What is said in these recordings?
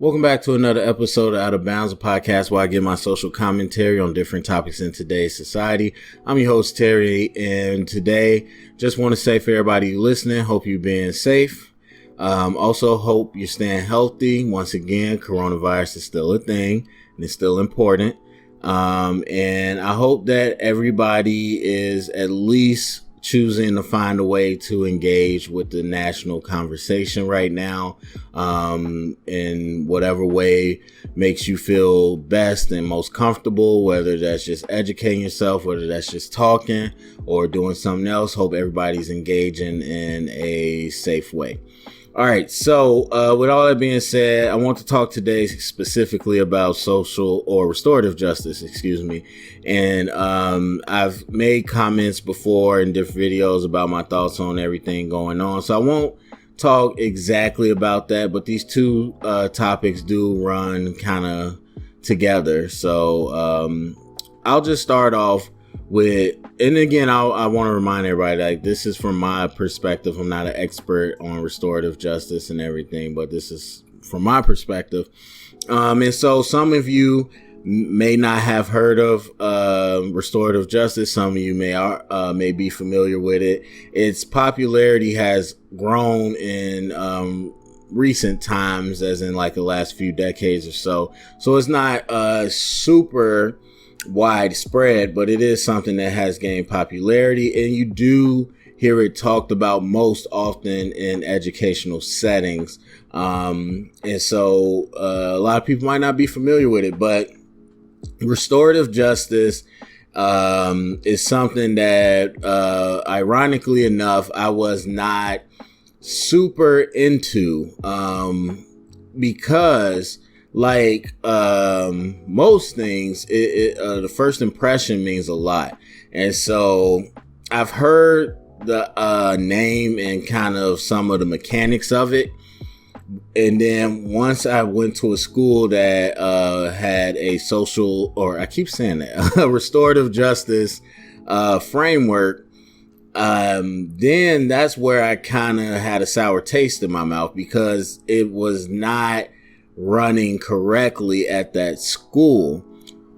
Welcome back to another episode of Out of Bounds, a podcast where I give my social commentary on different topics in today's society. I'm your host, Terry, and today just want to say for everybody listening, hope you're being safe. Also hope you're staying healthy. Once again, coronavirus is still a thing and it's still important. And I hope that everybody is at least choosing to find a way to engage with the national conversation right now, in whatever way makes you feel best and most comfortable, whether that's just educating yourself, whether that's just talking or doing something else. Hope everybody's engaging in a safe way. All right. So with all that being said, I want to talk today specifically about social or restorative justice, And I've made comments before in different videos about my thoughts on everything going on. So I won't talk exactly about that, but these two topics do run kind of together. So I'll just start off with, and again, I want to remind everybody, like, this is from my perspective. I'm not an expert on restorative justice and everything, but this is from my perspective. And so some of you may not have heard of restorative justice. Some of you may be familiar with it. Its popularity has grown in recent times, as in like the last few decades or so. So it's not super widespread, but it is something that has gained popularity, and you do hear it talked about most often in educational settings. And so a lot of people might not be familiar with it, but restorative justice is something that ironically enough I was not super into, because like most things, the first impression means a lot. And so I've heard the name and kind of some of the mechanics of it. And then once I went to a school that had a social, or I keep saying that, a restorative justice framework, then that's where I kind of had a sour taste in my mouth, because it was not running correctly at that school.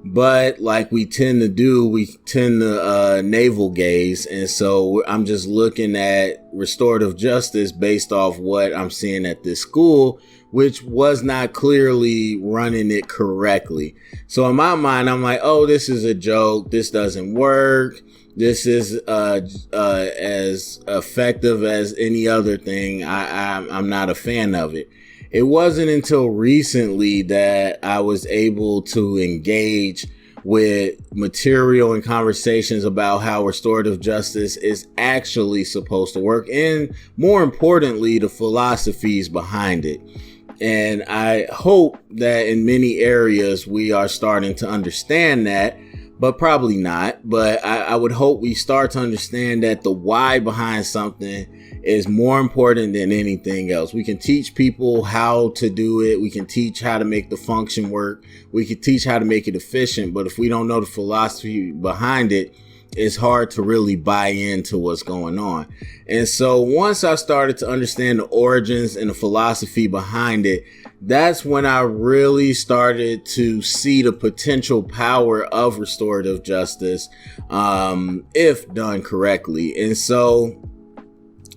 But like we tend to do, we tend to navel gaze. And so I'm just looking at restorative justice based off what I'm seeing at this school, which was not clearly running it correctly. So in my mind, I'm like, oh, this is a joke. This doesn't work. This is as effective as any other thing. I'm not a fan of it. It wasn't until recently that I was able to engage with material and conversations about how restorative justice is actually supposed to work, and more importantly, the philosophies behind it. And I hope that in many areas we are starting to understand that, but probably not. But I would hope we start to understand that the why behind something is more important than anything else. We can teach people how to do it. We can teach how to make the function work. We can teach how to make it efficient. But if we don't know the philosophy behind it, it's hard to really buy into what's going on. And so once I started to understand the origins and the philosophy behind it, that's when I really started to see the potential power of restorative justice, if done correctly. And so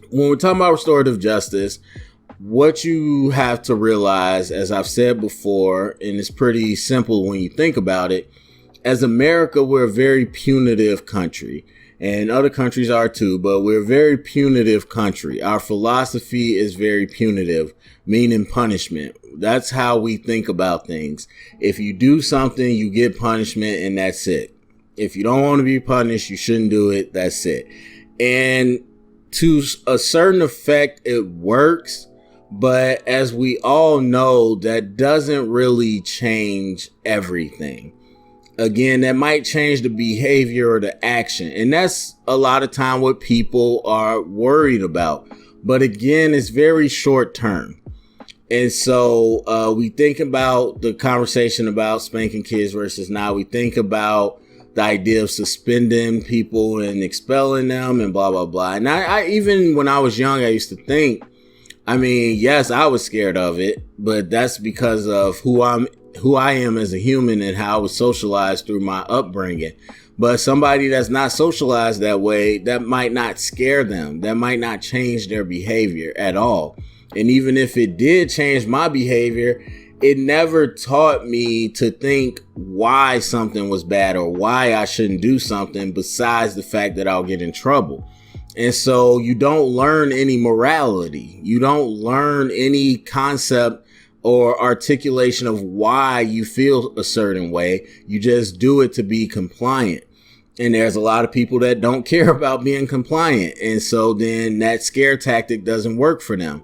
when we're talking about restorative justice, what you have to realize, as I've said before, and it's pretty simple when you think about it, as America, we're a very punitive country, and other countries are too, but we're a very punitive country. Our philosophy is very punitive, meaning punishment. That's how we think about things. If you do something, you get punishment, and that's it. If you don't want to be punished, you shouldn't do it. That's it. And to a certain effect, it works. But as we all know, that doesn't really change everything. Again, that might change the behavior or the action. And that's a lot of time what people are worried about. But again, it's very short term. And so we think about the conversation about spanking kids versus not. We think about the idea of suspending people and expelling them and blah, blah, blah. And I even when I was young, I used to think I mean, yes, I was scared of it, but that's because of who I am as a human and how I was socialized through my upbringing. But somebody that's not socialized that way, that might not scare them. That might not change their behavior at all. And even if it did change my behavior, it never taught me to think why something was bad or why I shouldn't do something besides the fact that I'll get in trouble. And so you don't learn any morality. You don't learn any concept or articulation of why you feel a certain way. You just do it to be compliant. And there's a lot of people that don't care about being compliant. And so then that scare tactic doesn't work for them.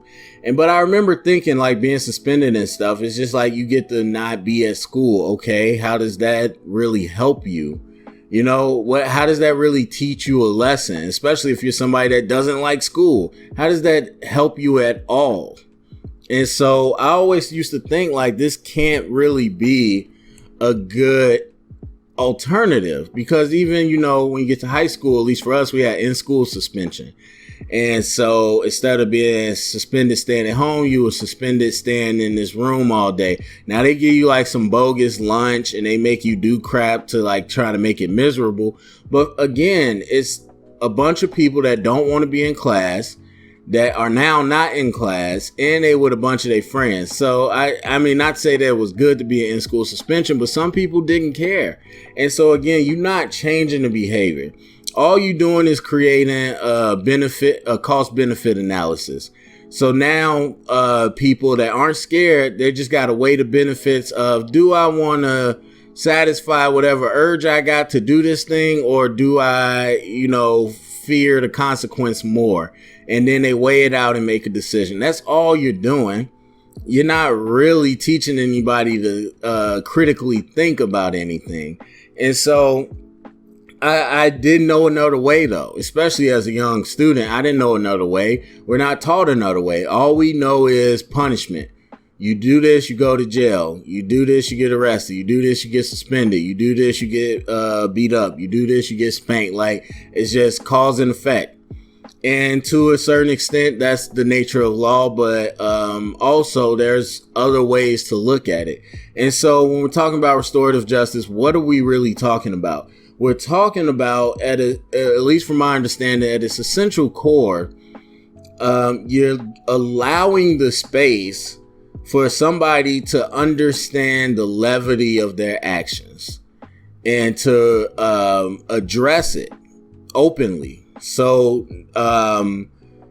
But I remember thinking, like, being suspended and stuff, it's just like you get to not be at school. Okay, how does that really help you? You know, how does that really teach you a lesson? Especially if you're somebody that doesn't like school. How does that help you at all? And so I always used to think, like, this can't really be a good alternative, because even, you know, when you get to high school, at least for us, we had in-school suspension. And so instead of being suspended staying at home, you were suspended staying in this room all day. Now they give you like some bogus lunch and they make you do crap to like try to make it miserable. But again, it's a bunch of people that don't want to be in class, that are now not in class, and they with a bunch of their friends. So I mean, not to say that it was good to be in school suspension, but some people didn't care. And so again, you're not changing the behavior. All you doing is creating a cost benefit analysis. So now people that aren't scared, they just got to weigh the benefits of, do I want to satisfy whatever urge I got to do this thing, or do I, you know, fear the consequence more? And then they weigh it out and make a decision. That's all you're doing. You're not really teaching anybody to critically think about anything. And so I didn't know another way, though, especially as a young student. I didn't know another way. We're not taught another way. All we know is punishment. You do this, you go to jail. You do this, you get arrested. You do this, you get suspended. You do this, you get beat up. You do this, you get spanked. Like, it's just cause and effect. And to a certain extent, that's the nature of law. But also, there's other ways to look at it. And so when we're talking about restorative justice, what are we really talking about? We're talking about, at least from my understanding, at its essential core, you're allowing the space for somebody to understand the levity of their actions and to address it openly. So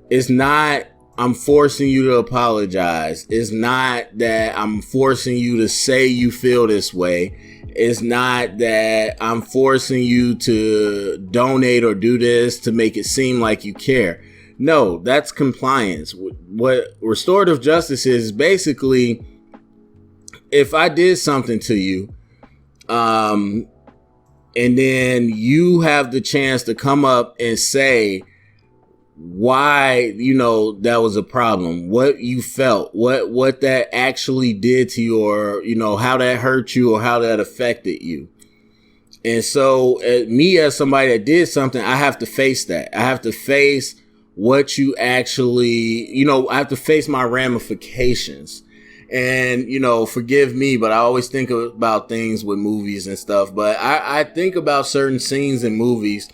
it's not, I'm forcing you to apologize. It's not that I'm forcing you to say you feel this way. It's not that I'm forcing you to donate or do this to make it seem like you care. No, that's compliance. What restorative justice is basically, if I did something to you, and then you have the chance to come up and say why, you know, that was a problem, what you felt, what that actually did to you, or, you know, how that hurt you or how that affected you. And so me as somebody that did something, I have to face that. I have to face what you actually, you know, I have to face my ramifications. And, you know, forgive me, but I always think about things with movies and stuff. But I think about certain scenes in movies.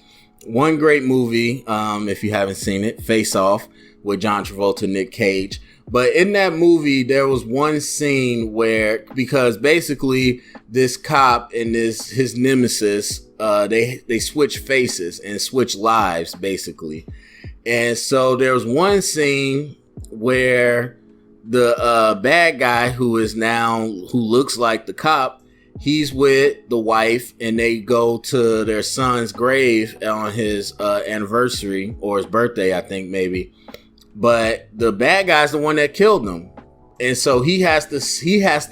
One great movie, if you haven't seen it, Face Off, with John Travolta, Nick Cage. But in that movie, there was one scene where, because basically this cop and his nemesis, they switch faces and switch lives, basically. And so there was one scene where the bad guy who looks like the cop, he's with the wife, and they go to their son's grave on his anniversary, or his birthday, I think, maybe. But the bad guy's the one that killed him. And so he has to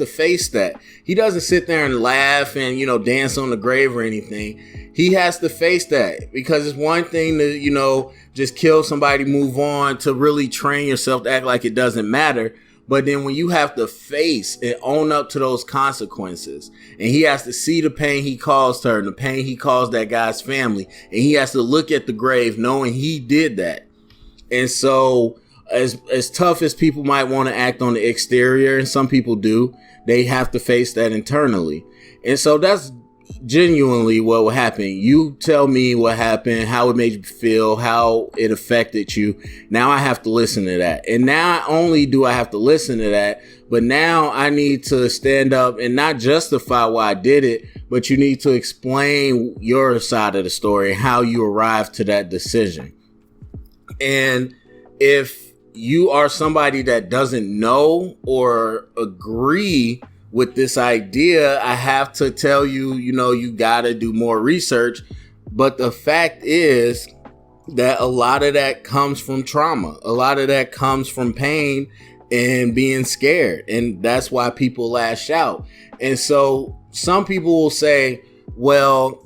face that. He doesn't sit there and laugh and, you know, dance on the grave or anything. He has to face that, because it's one thing to, you know, just kill somebody, move on, to really train yourself to act like it doesn't matter. But then when you have to face and own up to those consequences, and he has to see the pain he caused her and the pain he caused that guy's family, and he has to look at the grave knowing he did that. And so as tough as people might want to act on the exterior, and some people do, they have to face that internally. And so that's genuinely what will happen. You tell me what happened, how it made you feel, how it affected you. Now I have to listen to that. And not only do I have to listen to that, but now I need to stand up and not justify why I did it, but you need to explain your side of the story and how you arrived to that decision. And if you are somebody that doesn't know or agree with this idea, I have to tell you, you got to do more research. But the fact is that a lot of that comes from trauma. A lot of that comes from pain and being scared. And that's why people lash out. And so some people will say, well,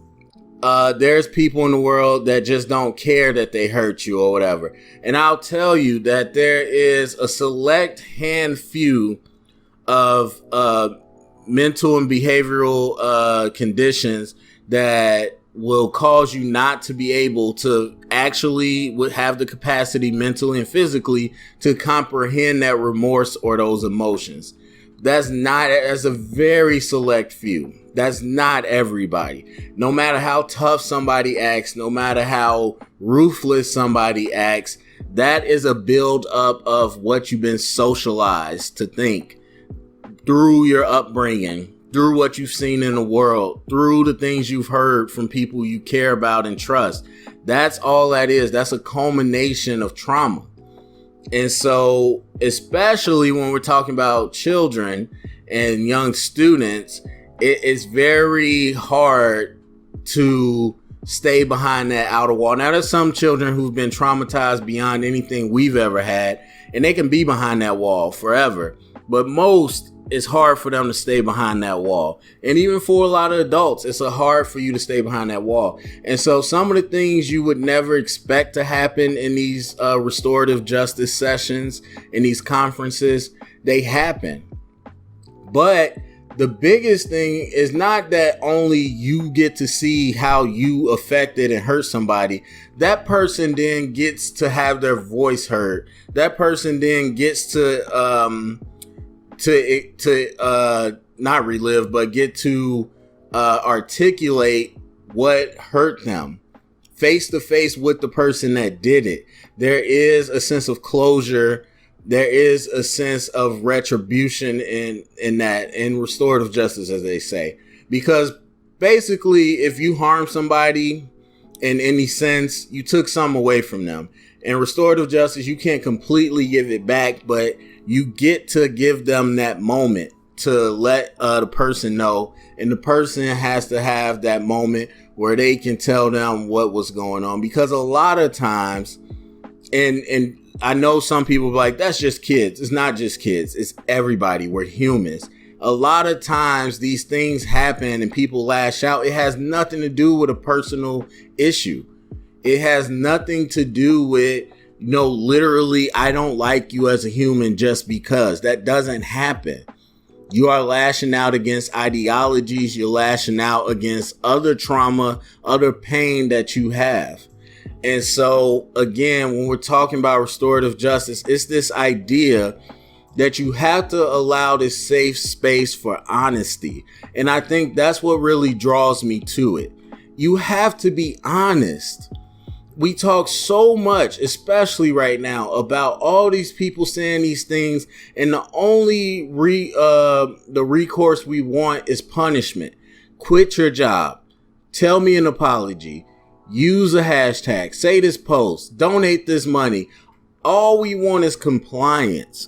there's people in the world that just don't care that they hurt you or whatever. And I'll tell you that there is a select few of mental and behavioral conditions that will cause you not to be able to actually have the capacity mentally and physically to comprehend that remorse or those emotions. That's a very select few. That's not everybody. No matter how tough somebody acts, no matter how ruthless somebody acts, that is a build up of what you've been socialized to think through your upbringing, through what you've seen in the world, through the things you've heard from people you care about and trust. That's all that is. That's a culmination of trauma. And so, especially when we're talking about children and young students, it's very hard to stay behind that outer wall. Now, there's some children who've been traumatized beyond anything we've ever had, and they can be behind that wall forever. But most, it's hard for them to stay behind that wall. And even for a lot of adults, it's hard for you to stay behind that wall. And so some of the things you would never expect to happen in these restorative justice sessions, in these conferences, they happen. But the biggest thing is not that only you get to see how you affected and hurt somebody. That person then gets to have their voice heard. That person then gets to not relive, but get to articulate what hurt them face to face with the person that did it. There is a sense of closure. There is a sense of retribution in restorative justice, as they say, because basically if you harm somebody in any sense, you took something away from them. In restorative justice, you can't completely give it back, but you get to give them that moment to let the person know. And the person has to have that moment where they can tell them what was going on. Because a lot of times, and I know some people are like, that's just kids. It's not just kids. It's everybody. We're humans. A lot of times these things happen and people lash out. It has nothing to do with a personal issue. It has nothing to do with, literally, I don't like you as a human just because. That doesn't happen. You are lashing out against ideologies. You're lashing out against other trauma, other pain that you have. And so, again, when we're talking about restorative justice, it's this idea that you have to allow this safe space for honesty. And I think that's what really draws me to it. You have to be honest. We talk so much, especially right now, about all these people saying these things, and the only the recourse we want is punishment. Quit your job. Tell me an apology. Use a hashtag. Say this post. Donate this money. All we want is compliance.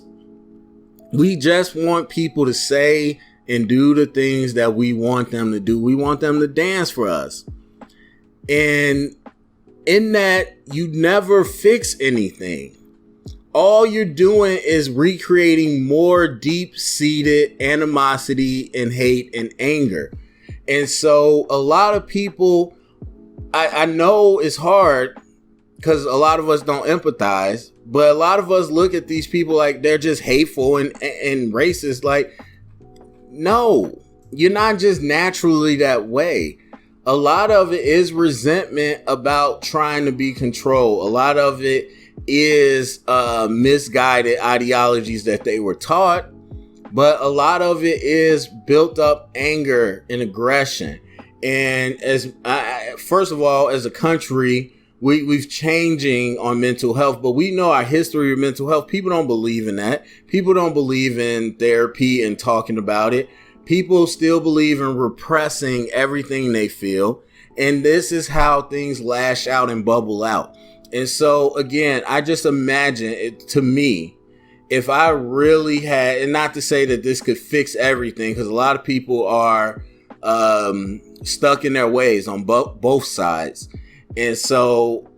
We just want people to say and do the things that we want them to do. We want them to dance for us. And in that, you never fix anything. All you're doing is recreating more deep-seated animosity and hate and anger. And so a lot of people, I know it's hard because a lot of us don't empathize, but a lot of us look at these people like they're just hateful and racist. Like, no, you're not just naturally that way. A lot of it is resentment about trying to be controlled. A lot of it is misguided ideologies that they were taught, but a lot of it is built up anger and aggression. And first of all, as a country, we've changing on mental health, but we know our history of mental health. People don't believe in that. People don't believe in therapy and talking about it. People still believe in repressing everything they feel. And this is how things lash out and bubble out. And so, again, I just imagine it, to me, if I really had, and not to say that this could fix everything, because a lot of people are stuck in their ways on both sides. And so,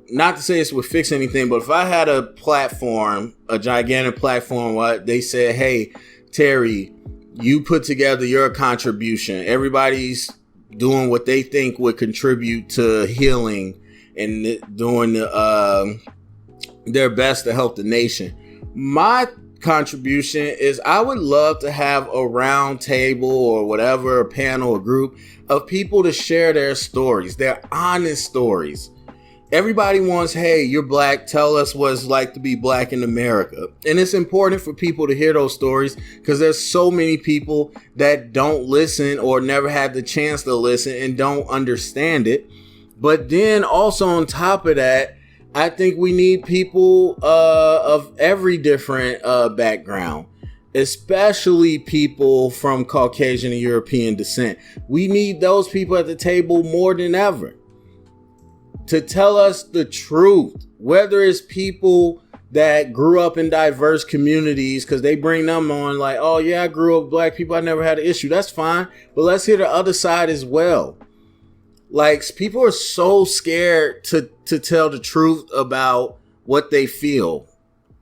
not to say this would fix anything, but if I had a platform, a gigantic platform, what they said, hey, Terry, you put together your contribution. Everybody's doing what they think would contribute to healing and doing their best to help the nation. My contribution is I would love to have a round table or whatever, a panel, a group of people to share their stories, their honest stories. Everybody wants, hey, you're black. Tell us what it's like to be black in America. And it's important for people to hear those stories because there's so many people that don't listen or never had the chance to listen and don't understand it. But then also on top of that, I think we need people of every different background, especially people from Caucasian and European descent. We need those people at the table more than ever to tell us the truth, whether it's people that grew up in diverse communities, because they bring them on like, oh yeah, I grew up with black people, I never had an issue. That's fine. But let's hear the other side as well. Like, people are so scared to tell the truth about what they feel.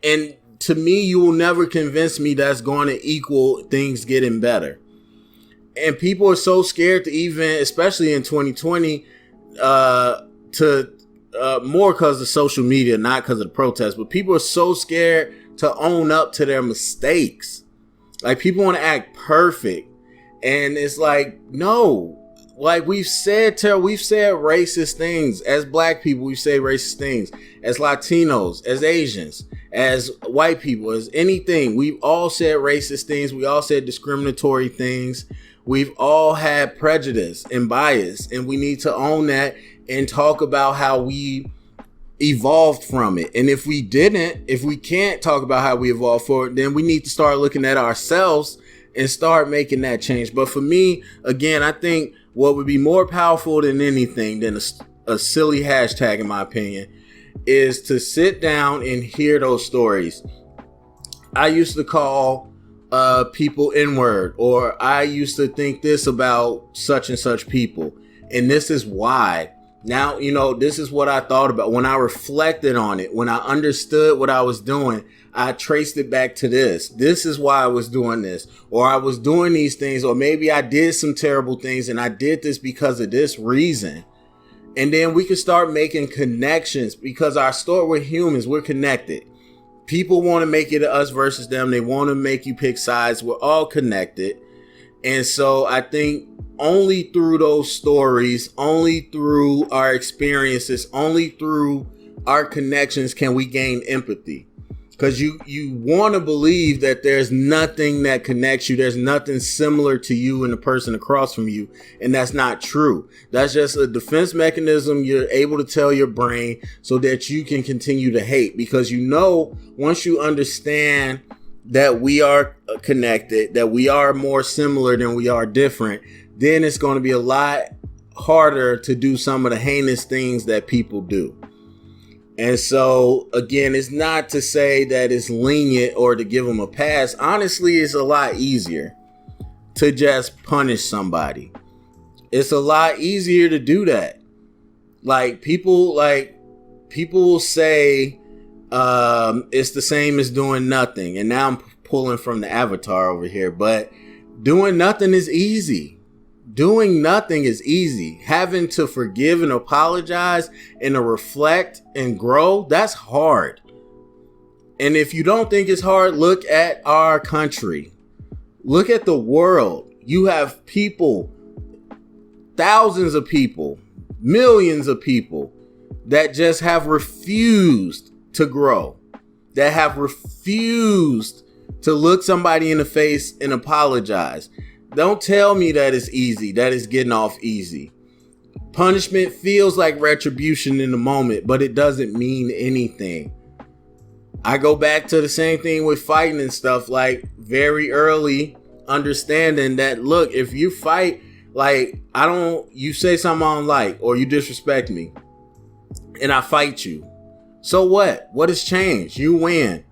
And to me, you will never convince me that's going to equal things getting better. And people are so scared to even, especially in 2020, more because of social media, not because of the protests, but people are so scared to own up to their mistakes. Like, people want to act perfect. And it's like, no. Like we've said racist things as black people. We've said racist things as Latinos, as Asians, as white people, as anything. We've all said racist things. We all said discriminatory things. We've all had prejudice and bias, and we need to own that and talk about how we evolved from it. And if we can't talk about how we evolved for it, then we need to start looking at ourselves and start making that change. But for me, again, I think what would be more powerful than anything than a silly hashtag, in my opinion, is to sit down and hear those stories. I used to call people N-word, or I used to think this about such and such people, and this is why. Now, this is what I thought about when I reflected on it. When I understood what I was doing, I traced it back to this. This is why I was doing this, or I was doing these things, or maybe I did some terrible things and I did this because of this reason. And then we can start making connections because we're humans, we're connected. People want to make it us versus them. They want to make you pick sides. We're all connected. And so I think only through those stories, only through our experiences, only through our connections can we gain empathy. Because you want to believe that there's nothing that connects you. There's nothing similar to you and the person across from you. And that's not true. That's just a defense mechanism you're able to tell your brain so that you can continue to hate. Because once you understand that we are connected, that we are more similar than we are different, then it's going to be a lot harder to do some of the heinous things that people do. And so, again, it's not to say that it's lenient or to give them a pass. Honestly, it's a lot easier to just punish somebody. It's a lot easier to do that. People will say it's the same as doing nothing. And now I'm pulling from the avatar over here, but doing nothing is easy. Doing nothing is easy. Having to forgive and apologize and to reflect and grow, that's hard. And if you don't think it's hard, look at our country. Look at the world. You have people, thousands of people, millions of people that just have refused to grow, that have refused to look somebody in the face and apologize. Don't tell me that it's easy, that it's getting off easy. Punishment feels like retribution in the moment, but it doesn't mean anything. I go back to the same thing with fighting and stuff, like very early understanding that, look, if you fight, like, you say something I don't like, or you disrespect me, and I fight you. So what? What has changed? You win.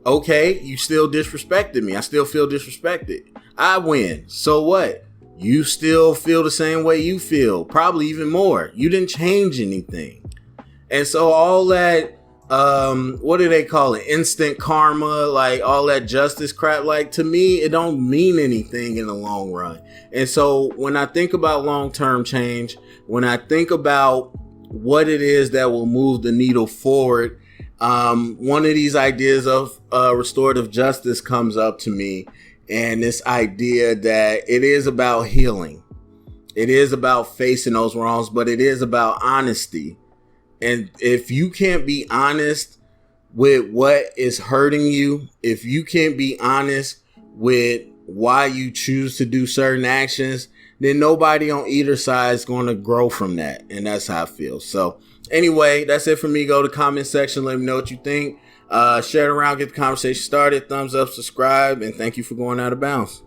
Okay, you still disrespected me. I still feel disrespected. I win. So what? You still feel the same way you feel, probably even more. You didn't change anything. And so all that, what do they call it? Instant karma, like all that justice crap, like, to me, it don't mean anything in the long run. And so when I think about long-term change, when I think about what it is that will move the needle forward, one of these ideas of restorative justice comes up to me, and this idea that it is about healing. It is about facing those wrongs, but it is about honesty. And if you can't be honest with what is hurting you, if you can't be honest with why you choose to do certain actions, then nobody on either side is going to grow from that. And that's how I feel. So anyway, that's it for me. Go to the comment section. Let me know what you think. Share it around. Get the conversation started. Thumbs up, subscribe. And thank you for going out of bounds.